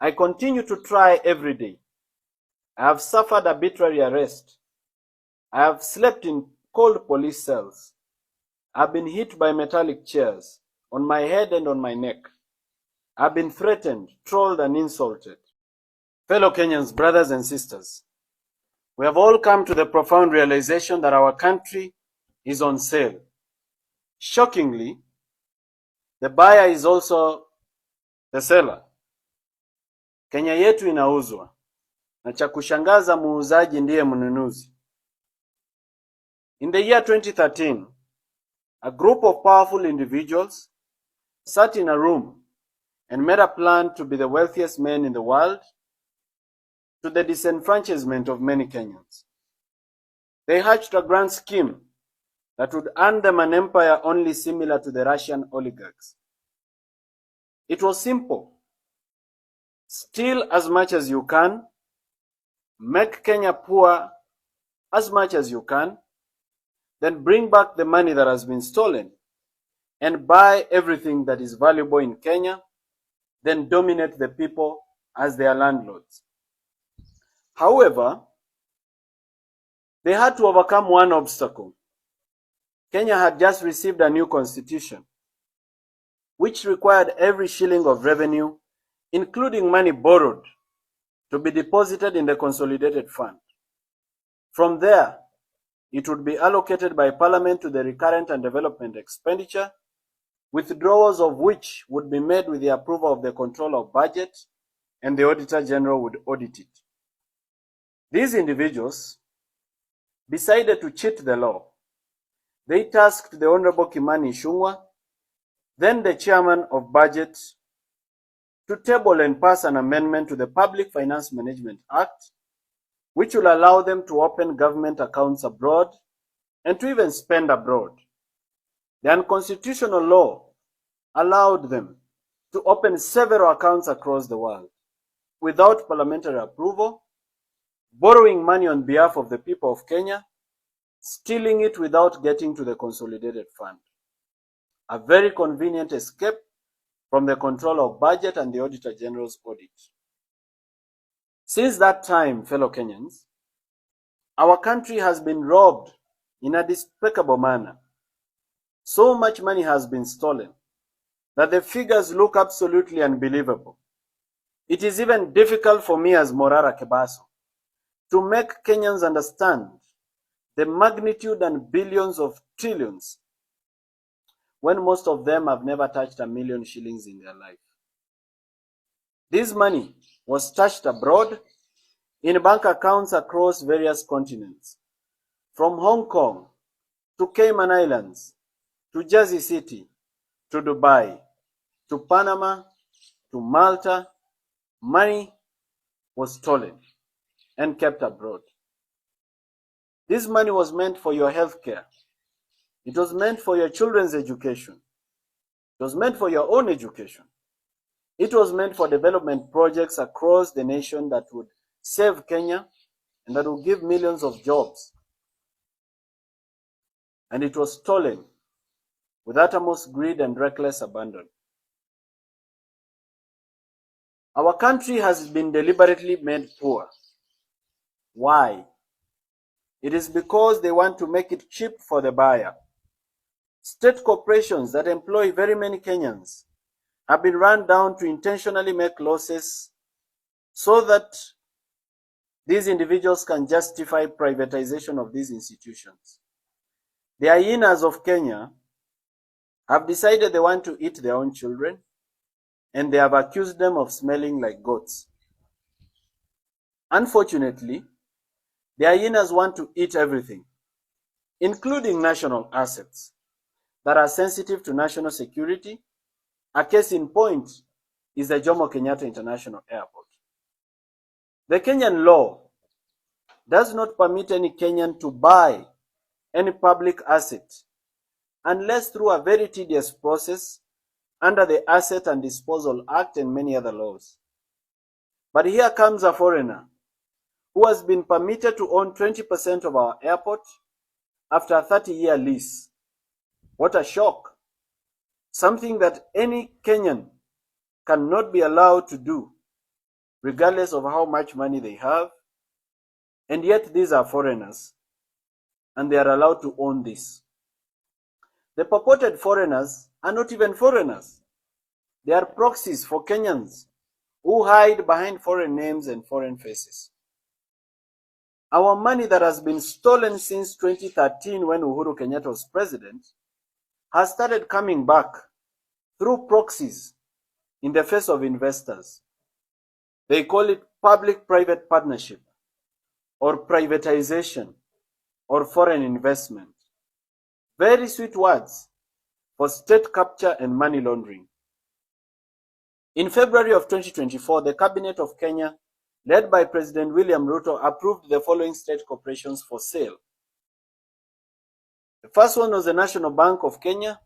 I continue to try every day. I have suffered arbitrary arrest. I have slept in cold police cells. I have been hit by metallic chairs on my head and on my neck. I have been threatened, trolled, and insulted. Fellow Kenyans, brothers and sisters, we have all come to the profound realization that our country is on sale. Shockingly, the buyer is also the seller. Kenya yetu inauzwa, na cha kushangaza muuzaji ndiye mnunuzi. In the year 2013, a group of powerful individuals sat in a room and made a plan to be the wealthiest men in the world, to the disenfranchisement of many Kenyans. They hatched a grand scheme that would earn them an empire only similar to the Russian oligarchs. It was simple. Steal as much as you can, make Kenya poor as much as you can, then bring back the money that has been stolen and buy everything that is valuable in Kenya, then dominate the people as their landlords. However, they had to overcome one obstacle. Kenya had just received a new constitution, which required every shilling of revenue, including money borrowed, to be deposited in the consolidated fund. From there, it would be allocated by Parliament to the recurrent and development expenditure, withdrawals of which would be made with the approval of the Controller of Budget, and the Auditor General would audit it. These individuals decided to cheat the law. They tasked the Honorable Kimani Ichung'wah, then the Chairman of Budget, to table and pass an amendment to the Public Finance Management Act, which will allow them to open government accounts abroad and to even spend abroad. The unconstitutional law allowed them to open several accounts across the world without parliamentary approval, borrowing money on behalf of the people of Kenya, stealing it without getting to the consolidated fund. A very convenient escape from the Controller of Budget and the Auditor General's audit. Since that time, fellow Kenyans, our country has been robbed in a despicable manner. So much money has been stolen that the figures look absolutely unbelievable. It is even difficult for me as Morara Kebaso to make Kenyans understand the magnitude and billions of trillions when most of them have never touched a million shillings in their life. This money was stashed abroad in bank accounts across various continents, from Hong Kong to Cayman Islands, to Jersey City, to Dubai, to Panama, to Malta. Money was stolen and kept abroad. This money was meant for your health care. It was meant for your children's education. It was meant for your own education. It was meant for development projects across the nation that would save Kenya and that would give millions of jobs. And it was stolen with uttermost greed and reckless abandon. Our country has been deliberately made poor. Why? It is because they want to make it cheap for the buyer. State corporations that employ very many Kenyans have been run down to intentionally make losses so that these individuals can justify privatization of these institutions. The hyenas of Kenya have decided they want to eat their own children, and they have accused them of smelling like goats. Unfortunately, the hyenas want to eat everything, including national assets that are sensitive to national security. A case in point is the Jomo Kenyatta International Airport. The Kenyan law does not permit any Kenyan to buy any public asset unless through a very tedious process under the Asset and Disposal Act and many other laws. But here comes a foreigner who has been permitted to own 20% of our airport after a 30-year lease. What a shock! Something that any Kenyan cannot be allowed to do regardless of how much money they have, and yet these are foreigners, and they are allowed to own this. The purported foreigners are not even foreigners. They are proxies for Kenyans who hide behind foreign names and foreign faces. Our money that has been stolen since 2013 when Uhuru Kenyatta was president has started coming back through proxies in the face of investors. They call it public-private partnership or privatization or foreign investment. Very sweet words for state capture and money laundering. In February of 2024, the Cabinet of Kenya, led by President William Ruto, approved the following state corporations for sale. The first one was the National Bank of Kenya,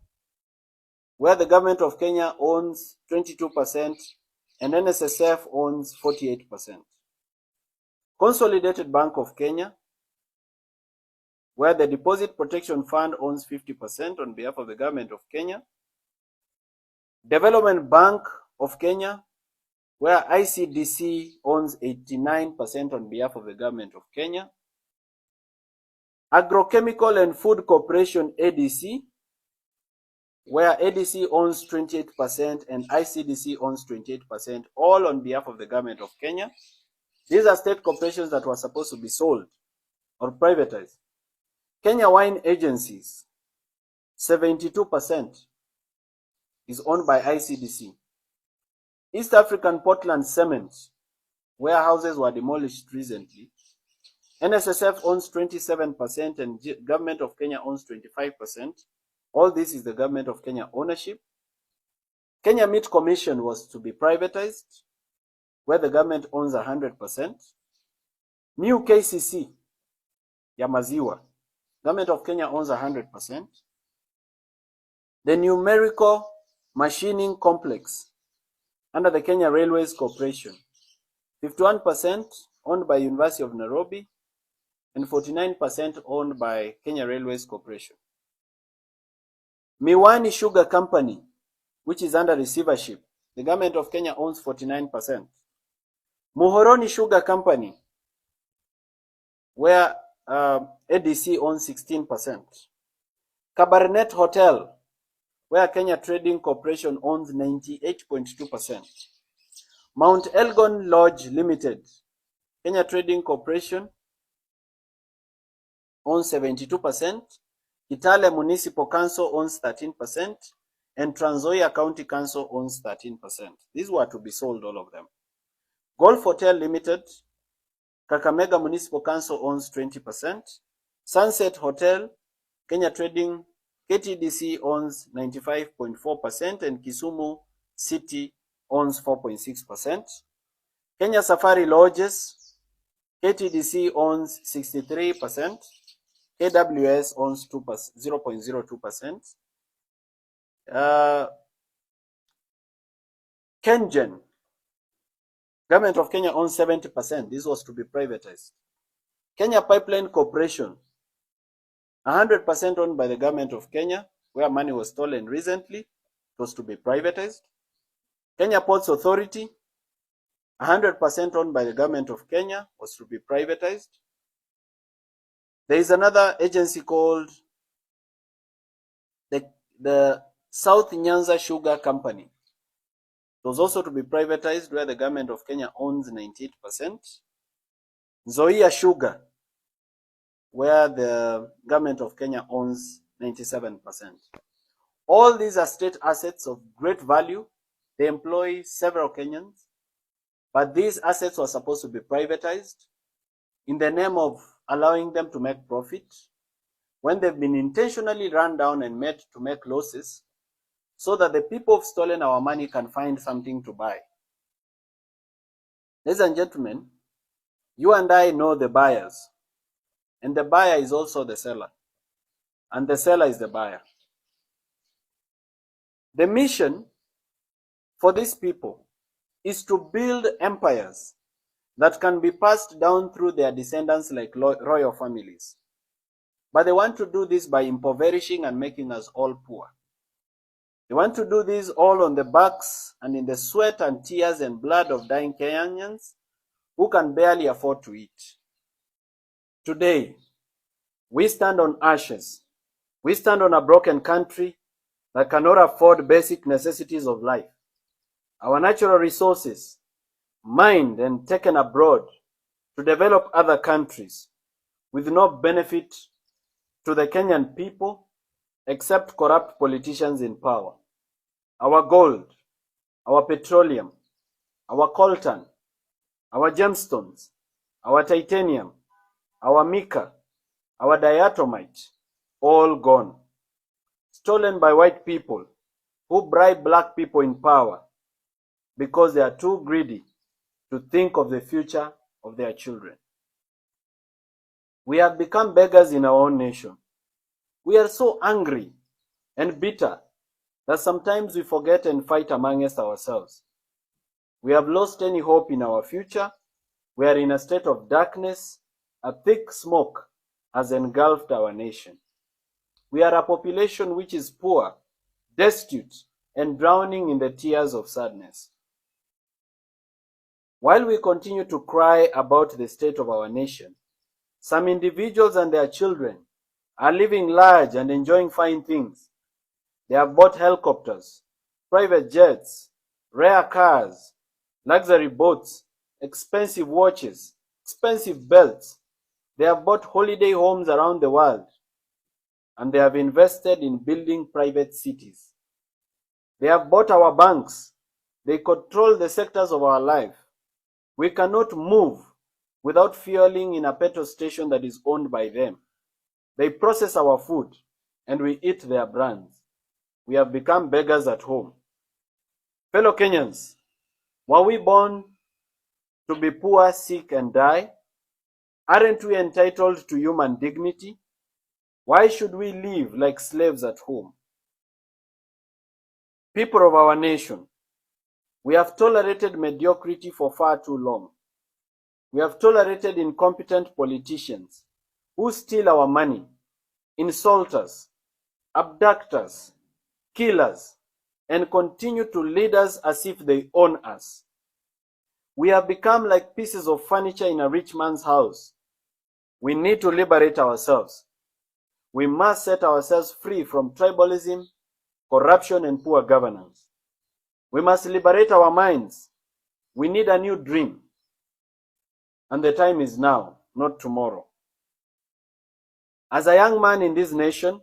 where the government of Kenya owns 22% and NSSF owns 48%. Consolidated Bank of Kenya, where the Deposit Protection Fund owns 50% on behalf of the government of Kenya. Development Bank of Kenya, where ICDC owns 89% on behalf of the government of Kenya. Agrochemical and Food Corporation ADC, where ADC owns 28% and ICDC owns 28%, all on behalf of the government of Kenya. These are state corporations that were supposed to be sold or privatized. Kenya Wine Agencies, 72% is owned by ICDC. East African Portland Cement, where houses were demolished recently, NSSF owns 27% and government of Kenya owns 25%. All this is the government of Kenya ownership. Kenya Meat Commission was to be privatized, where the government owns 100%. New KCC, ya maziwa, government of Kenya owns 100%. The Numerical Machining Complex, under the Kenya Railways Corporation, 51% owned by University of Nairobi and 49% owned by Kenya Railways Corporation. Miwani Sugar Company, which is under receivership, the government of Kenya owns 49%. Muhoroni Sugar Company, where ADC owns 16%. Cabernet Hotel, where Kenya Trading Corporation owns 98.2%. Mount Elgon Lodge Limited, Kenya Trading Corporation owns 72%. Kitale Municipal Council owns 13%. And Trans Nzoia County Council owns 13%. These were to be sold, all of them. Golf Hotel Limited, Kakamega Municipal Council owns 20%. Sunset Hotel, Kenya Trading, KTDC owns 95.4% and Kisumu City owns 4.6%. Kenya Safari Lodges, KTDC owns 63%. KWS owns 0.02%. Kengen, government of Kenya owns 70%. This was to be privatized. Kenya Pipeline Corporation, 100% owned by the government of Kenya, where money was stolen recently. It was to be privatized. Kenya Ports Authority, 100% owned by the government of Kenya, was to be privatized. There is another agency called the South Nyanza Sugar Company. It was also to be privatized, where the government of Kenya owns 98%. Nzoia Sugar, where the government of Kenya owns 97%. All these are state assets of great value. They employ several Kenyans, but these assets were supposed to be privatized in the name of allowing them to make profit, when they've been intentionally run down and made to make losses, so that the people who've stolen our money can find something to buy. Ladies and gentlemen, you and I know the buyers, and the buyer is also the seller, and the seller is the buyer. The mission for these people is to build empires that can be passed down through their descendants like royal families. But they want to do this by impoverishing and making us all poor. They want to do this all on the backs and in the sweat and tears and blood of dying Kenyans who can barely afford to eat. Today, we stand on ashes. We stand on a broken country that cannot afford basic necessities of life. Our natural resources, mined and taken abroad to develop other countries with no benefit to the Kenyan people except corrupt politicians in power. Our gold, our petroleum, our coltan, our gemstones, our titanium, our mica, our diatomite, all gone. Stolen by white people who bribe black people in power because they are too greedy to think of the future of their children. We have become beggars in our own nation. We are so angry and bitter that sometimes we forget and fight amongst ourselves. We have lost any hope in our future. We are in a state of darkness. A thick smoke has engulfed our nation. We are a population which is poor, destitute, and drowning in the tears of sadness. While we continue to cry about the state of our nation, some individuals and their children are living large and enjoying fine things. They have bought helicopters, private jets, rare cars, luxury boats, expensive watches, expensive belts. They have bought holiday homes around the world, and they have invested in building private cities. They have bought our banks. They control the sectors of our life. We cannot move without fueling in a petrol station that is owned by them. They process our food, and we eat their brands. We have become beggars at home. Fellow Kenyans, were we born to be poor, sick, and die? Aren't we entitled to human dignity? Why should we live like slaves at home? People of our nation, we have tolerated mediocrity for far too long. We have tolerated incompetent politicians who steal our money, insult us, abduct us, kill us, and continue to lead us as if they own us. We have become like pieces of furniture in a rich man's house. We need to liberate ourselves. We must set ourselves free from tribalism, corruption, and poor governance. We must liberate our minds. We need a new dream. And the time is now, not tomorrow. As a young man in this nation,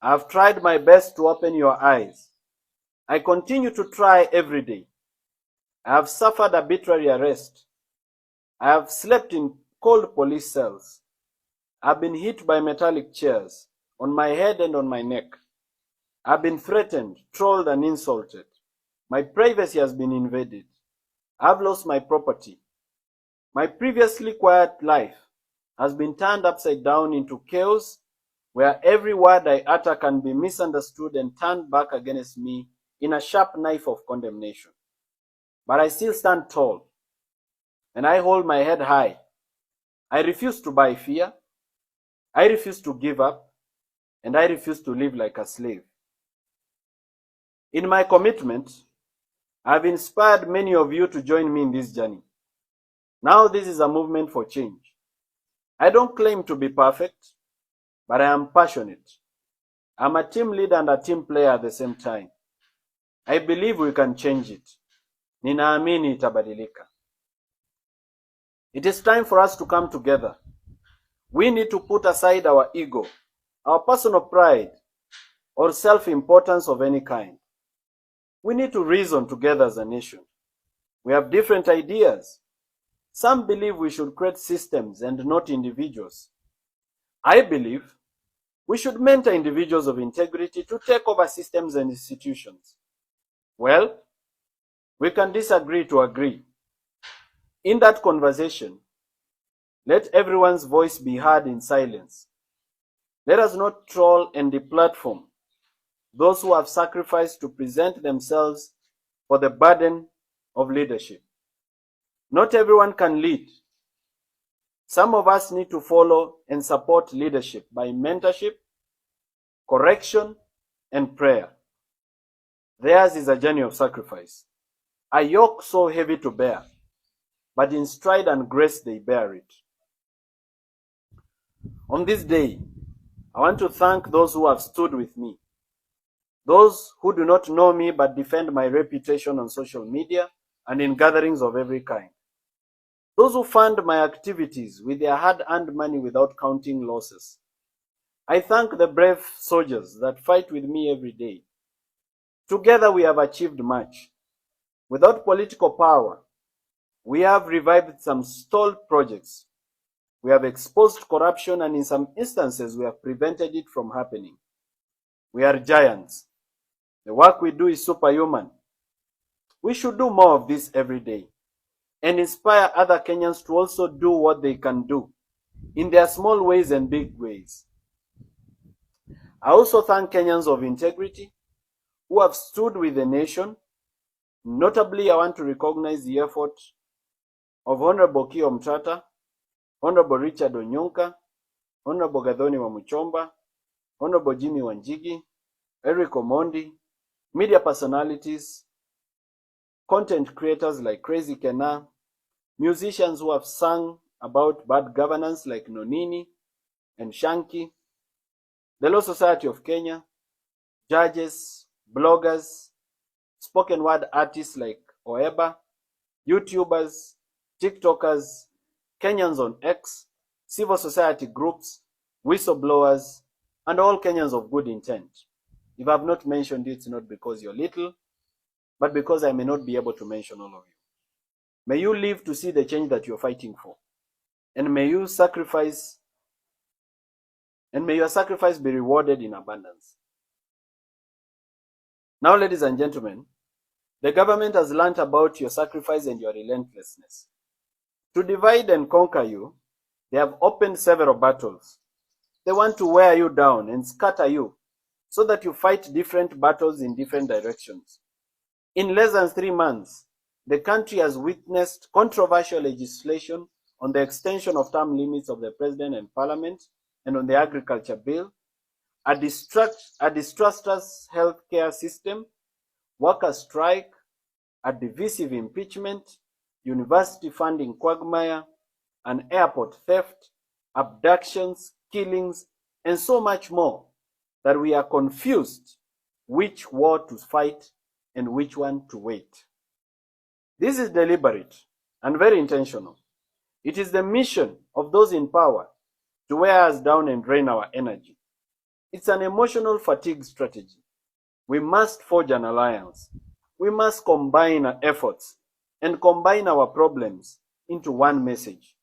I have tried my best to open your eyes. I continue to try every day. I have suffered arbitrary arrest. I have slept in cold police cells. I have been hit by metallic chairs on my head and on my neck. I have been threatened, trolled, and insulted. My privacy has been invaded. I have lost my property. My previously quiet life has been turned upside down into chaos where every word I utter can be misunderstood and turned back against me in a sharp knife of condemnation. But I still stand tall, and I hold my head high. I refuse to buy fear. I refuse to give up, and I refuse to live like a slave. In my commitment, I have inspired many of you to join me in this journey. Now this is a movement for change. I don't claim to be perfect, but I am passionate. I'm a team leader and a team player at the same time. I believe we can change it. Ninaamini itabadilika. It is time for us to come together. We need to put aside our ego, our personal pride, or self-importance of any kind. We need to reason together as a nation. We have different ideas. Some believe we should create systems and not individuals. I believe we should mentor individuals of integrity to take over systems and institutions. Well, we can disagree to agree. In that conversation, let everyone's voice be heard in silence. Let us not troll and deplatform those who have sacrificed to present themselves for the burden of leadership. Not everyone can lead. Some of us need to follow and support leadership by mentorship, correction, and prayer. Theirs is a journey of sacrifice, a yoke so heavy to bear, but in stride and grace they bear it. On this day, I want to thank those who have stood with me, those who do not know me but defend my reputation on social media and in gatherings of every kind, those who fund my activities with their hard-earned money without counting losses. I thank the brave soldiers that fight with me every day. Together we have achieved much. Without political power, we have revived some stalled projects. We have exposed corruption, and in some instances we have prevented it from happening. We are giants. The work we do is superhuman. We should do more of this every day and inspire other Kenyans to also do what they can do in their small ways and big ways. I also thank Kenyans of integrity who have stood with the nation. Notably, I want to recognize the effort of Honorable Kio Mtata, Honorable Richard Onyonka, Honorable Gathoni Wamuchomba, Honorable Jimmy Wanjigi, Eric Omondi, media personalities, content creators like Crazy Kena, musicians who have sung about bad governance like Nonini and Shanky, the Law Society of Kenya, judges, bloggers, spoken word artists like Oeba, YouTubers, TikTokers, Kenyans on X, civil society groups, whistleblowers, and all Kenyans of good intent. If I have not mentioned it, it's not because you're little, but because I may not be able to mention all of you. May you live to see the change that you're fighting for. And may your sacrifice be rewarded in abundance. Now, ladies and gentlemen, the government has learnt about your sacrifice and your relentlessness. To divide and conquer you, they have opened several battles. They want to wear you down and scatter you so that you fight different battles in different directions. In less than 3 months, the country has witnessed controversial legislation on the extension of term limits of the president and parliament, and on the agriculture bill, a disastrous healthcare system, worker strike, a divisive impeachment, university funding quagmire, an airport theft, abductions, killings, and so much more that we are confused which war to fight and which one to wait. This is deliberate and very intentional. It is the mission of those in power to wear us down and drain our energy. It's an emotional fatigue strategy. We must forge an alliance. We must combine our efforts and combine our problems into one message: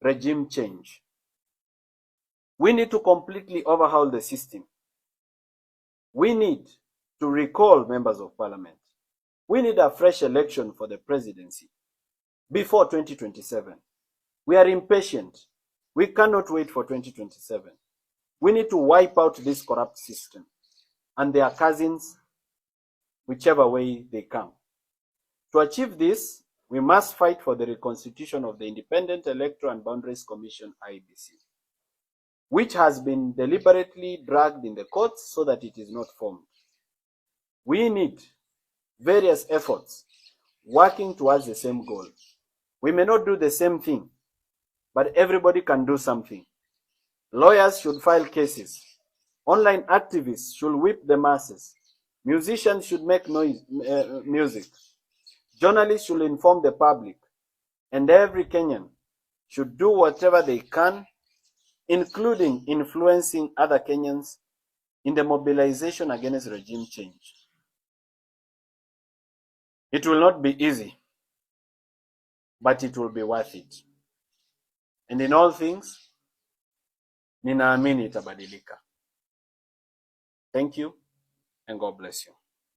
regime change. We need to completely overhaul the system. We need to recall members of parliament. We need a fresh election for the presidency before 2027. We are impatient. We cannot wait for 2027. We need to wipe out this corrupt system and their cousins, whichever way they come. To achieve this, we must fight for the reconstitution of the Independent Electoral and Boundaries Commission, IEBC, which has been deliberately dragged in the courts so that it is not formed. We need various efforts working towards the same goal. We may not do the same thing, but everybody can do something. Lawyers should file cases. Online activists should whip the masses. Musicians should make music. Journalists should inform the public. And every Kenyan should do whatever they can, including influencing other Kenyans in the mobilization against regime change. It will not be easy, but it will be worth it. And in all things, ninaamini itabadilika. Thank you, and God bless you.